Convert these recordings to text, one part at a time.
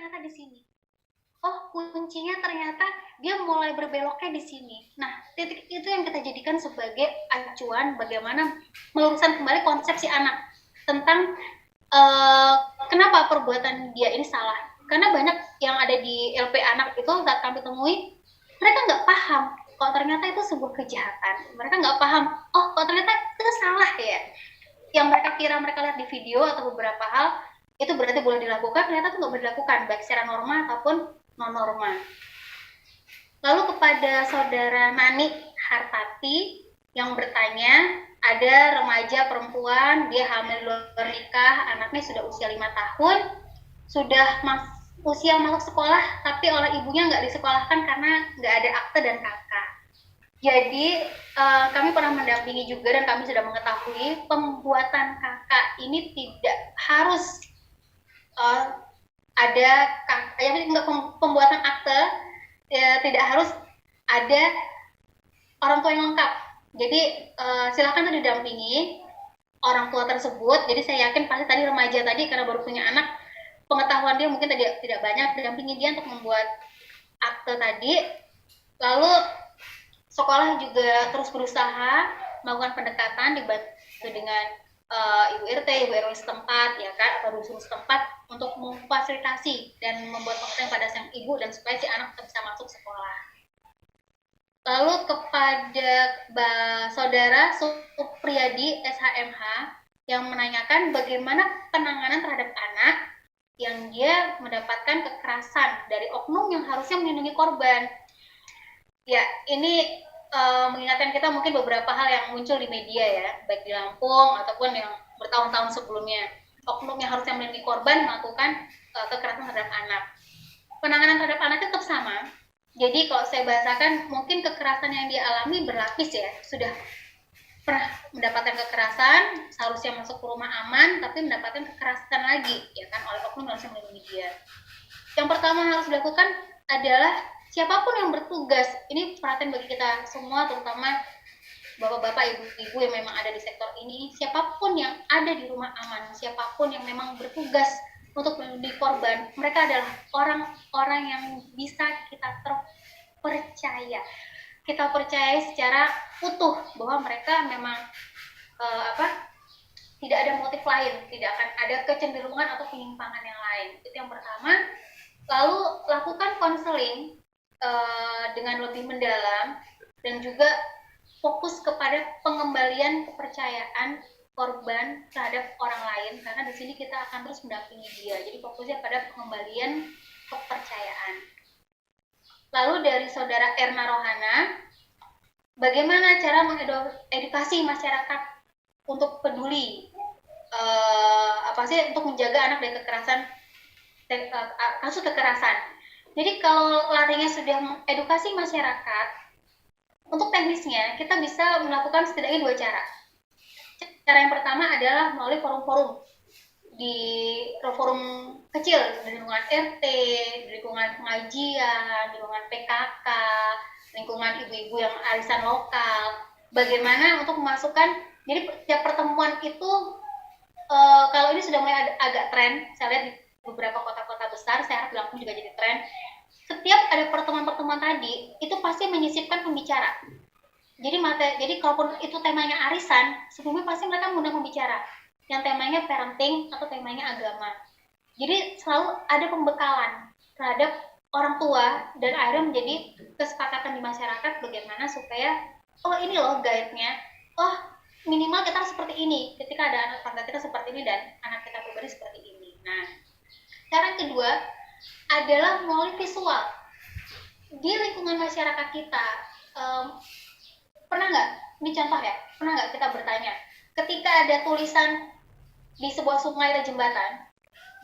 ternyata di sini. Oh, kuncinya ternyata dia mulai berbeloknya di sini. Nah, titik itu yang kita jadikan sebagai acuan bagaimana meluruskan kembali konsep si anak tentang kenapa perbuatan dia ini salah. Karena banyak yang ada di LP anak itu saat kami temui, mereka nggak paham kalau ternyata itu sebuah kejahatan. Mereka nggak paham, oh kalau ternyata itu salah ya. Yang mereka kira mereka lihat di video atau beberapa hal, itu berarti boleh dilakukan, ternyata itu nggak boleh dilakukan, baik secara norma ataupun non-norma. Lalu kepada saudara Nani Hartati yang bertanya, ada remaja perempuan, dia hamil luar nikah, anaknya sudah usia 5 tahun, sudah usia masuk sekolah, tapi oleh ibunya nggak disekolahkan karena nggak ada akte dan kakak. Jadi kami pernah mendampingi juga dan kami sudah mengetahui pembuatan kakak ini tidak harus ada pembuatan akte, tidak harus ada orang tua yang lengkap. Jadi silakan didampingi orang tua tersebut. Jadi saya yakin pasti tadi remaja tadi karena baru punya anak, pengetahuan dia mungkin tidak banyak, didampingi dia untuk membuat akte tadi. Lalu sekolah juga terus berusaha melakukan pendekatan, dibantu dengan ibu RT, ibu RW setempat, ya kan, atau dusun setempat untuk memfasilitasi dan membuat pengertian pada sang ibu dan supaya si anak bisa masuk sekolah. Lalu kepada saudara Supriyadi SHMH yang menanyakan bagaimana penanganan terhadap anak yang dia mendapatkan kekerasan dari oknum yang harusnya melindungi korban. Ya, ini mengingatkan kita mungkin beberapa hal yang muncul di media ya, baik di Lampung ataupun yang bertahun-tahun sebelumnya. Oknum yang harusnya melindungi korban melakukan kekerasan terhadap anak. Penanganan terhadap anak tetap sama. Jadi kalau saya bahasakan, mungkin kekerasan yang dia alami berlapis ya. Sudah pernah mendapatkan kekerasan, seharusnya masuk ke rumah aman, tapi mendapatkan kekerasan lagi, ya kan, oleh oknum yang harusnya melindungi dia. Yang pertama harus dilakukan adalah siapapun yang bertugas, ini perhatian bagi kita semua, terutama bapak-bapak, ibu-ibu yang memang ada di sektor ini, siapapun yang ada di rumah aman, siapapun yang memang bertugas untuk melindungi korban, mereka adalah orang-orang yang bisa kita percaya. Kita percaya secara utuh bahwa mereka memang tidak ada motif lain, tidak akan ada kecenderungan atau penyimpangan yang lain. Itu yang pertama. Lalu lakukan konseling dengan lebih mendalam dan juga fokus kepada pengembalian kepercayaan korban terhadap orang lain, karena di sini kita akan terus mendampingi dia. Jadi fokusnya pada pengembalian kepercayaan. Lalu dari saudara Erna Rohana, bagaimana cara mengedukasi masyarakat untuk peduli untuk menjaga anak dari kekerasan, kasus kekerasan. Jadi kalau larinya sudah mengedukasi masyarakat, untuk teknisnya kita bisa melakukan setidaknya 2 cara. Cara yang pertama adalah melalui forum-forum, di forum kecil, di lingkungan RT, di lingkungan pengajian, di lingkungan PKK, lingkungan ibu-ibu yang arisan lokal. Bagaimana untuk memasukkan, jadi setiap pertemuan itu kalau ini sudah mulai agak tren, saya lihat di beberapa kota-kota besar, saya harap di Lampung juga jadi tren. Setiap ada pertemuan-pertemuan tadi, itu pasti menyisipkan pembicara. Jadi kalaupun itu temanya arisan, sebelumnya pasti mereka mengundang pembicara yang temanya parenting atau temanya agama. Jadi selalu ada pembekalan terhadap orang tua dan akhirnya menjadi kesepakatan di masyarakat bagaimana supaya ini loh guide-nya, minimal kita harus seperti ini ketika ada anak tangga kita seperti ini dan anak kita pribadi seperti ini. Nah, cara kedua adalah melalui visual. Di lingkungan masyarakat kita, pernah nggak, ini contoh ya, pernah nggak kita bertanya, ketika ada tulisan di sebuah sungai atau jembatan,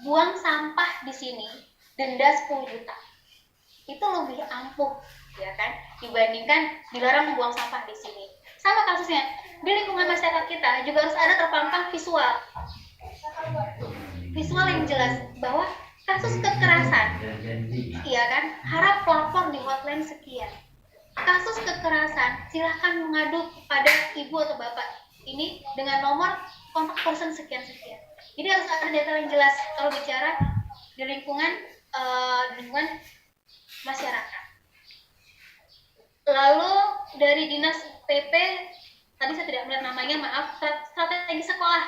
buang sampah di sini, denda 10 juta. Itu lebih ampuh, ya kan, dibandingkan dilarang membuang sampah di sini. Sama kasusnya, di lingkungan masyarakat kita juga harus ada terpampang visual yang jelas bahwa kasus kekerasan, iya kan, harap lapor di hotline sekian. Kasus kekerasan, silahkan mengadu kepada ibu atau bapak ini dengan nomor kontak person sekian-sekian. Jadi harus ada data yang jelas kalau bicara di lingkungan masyarakat. Lalu dari dinas PP, tadi saya tidak melihat namanya, maaf, strategi sekolah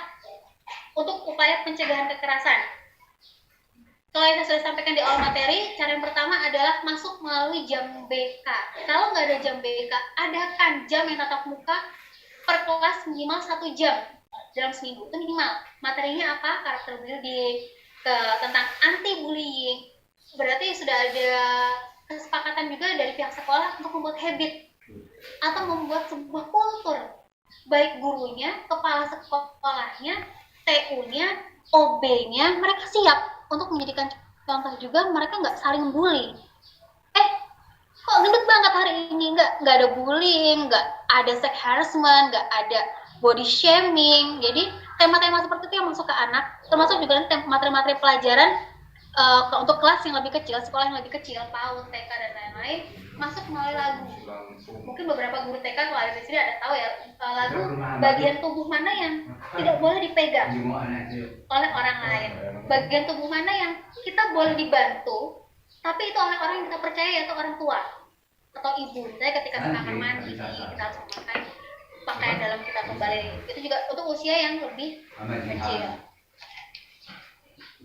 untuk upaya pencegahan kekerasan. Kalau yang saya sudah sampaikan di awal materi, cara yang pertama adalah masuk melalui jam BK. Kalau nggak ada jam BK, adakan jam yang tatap muka per kelas minimal 1 jam dalam seminggu, itu minimal. Materinya apa? Karakter building, tentang anti bullying. Berarti sudah ada kesepakatan juga dari pihak sekolah untuk membuat habit atau membuat sebuah kultur, baik gurunya, kepala sekolahnya, TU-nya, OB-nya, mereka siap untuk menjadikan contoh juga. Mereka nggak saling bully. Kok gendut banget hari ini, nggak ada bullying, nggak ada sex harassment, nggak ada body shaming. Jadi tema-tema seperti itu yang masuk ke anak, termasuk juga materi-materi pelajaran untuk kelas yang lebih kecil, sekolah yang lebih kecil, PAUD, TK dan lain-lain, masuk melalui lagu. Mungkin beberapa guru TK kalau ada di sini ada tahu ya, lagu bagian tubuh mana yang tidak boleh dipegang oleh orang lain, bagian tubuh mana yang kita boleh dibantu, tapi itu oleh orang yang kita percaya, yaitu orang tua atau ibu. Misalnya ketika ke kamar mandi, kita harus memakai pakaian dalam kita kembali. Itu juga untuk usia yang lebih kecil.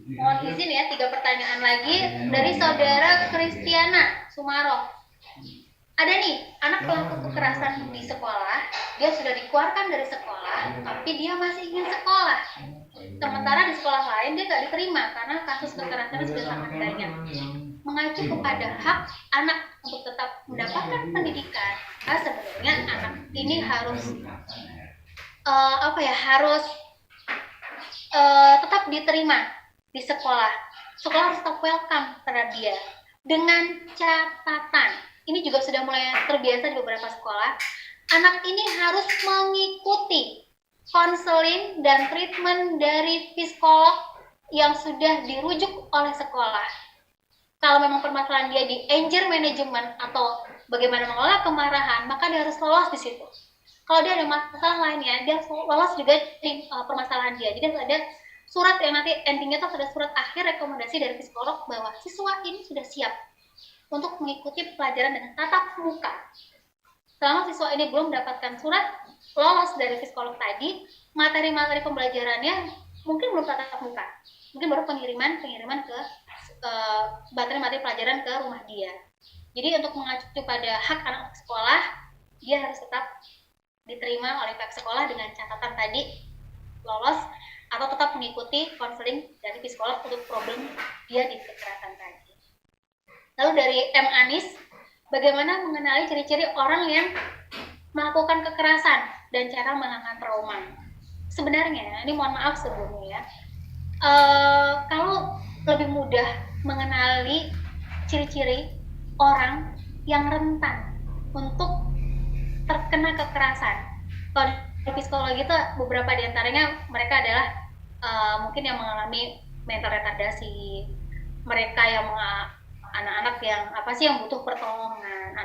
Mohon izin ya, 3 pertanyaan lagi dari saudara Kristiana Sumaro. Ada nih, anak pelaku kekerasan di sekolah, dia sudah dikeluarkan dari sekolah, tapi dia masih ingin sekolah. Sementara di sekolah lain dia nggak diterima karena kasus kekerasan sudah sangat banyak. Mengacu kepada hak anak untuk tetap mendapatkan pendidikan, sebenarnya anak ini harus harus tetap diterima di sekolah. Sekolah harus tetap welcome terhadap dia. Dengan catatan, ini juga sudah mulai terbiasa di beberapa sekolah, anak ini harus mengikuti konseling dan treatment dari psikolog yang sudah dirujuk oleh sekolah. Kalau memang permasalahan dia di anger management atau bagaimana mengelola kemarahan, maka dia harus lolos di situ. Kalau dia ada masalah lainnya, dia harus lolos juga di permasalahan dia. Jadi harus ada surat yang nanti endingnya itu ada surat akhir rekomendasi dari psikolog bahwa siswa ini sudah siap untuk mengikuti pelajaran dengan tatap muka. Selama siswa ini belum mendapatkan surat lolos dari psikolog tadi, materi-materi pembelajarannya mungkin belum tatap muka, mungkin baru pengiriman ke materi-materi pelajaran ke rumah dia. Jadi untuk mengacu pada hak anak sekolah, dia harus tetap diterima oleh pihak sekolah dengan catatan tadi, lolos atau tetap mengikuti konseling dari psikolog untuk problem dia di kekerasan tadi. Lalu dari M. Anis, bagaimana mengenali ciri-ciri orang yang melakukan kekerasan dan cara menangani trauma? Sebenarnya, ini mohon maaf sebelumnya ya, kalau lebih mudah mengenali ciri-ciri orang yang rentan untuk terkena kekerasan. Kalau di psikologi itu beberapa diantaranya mereka adalah mungkin yang mengalami mental retardasi, mereka yang anak-anak yang yang butuh pertolongan,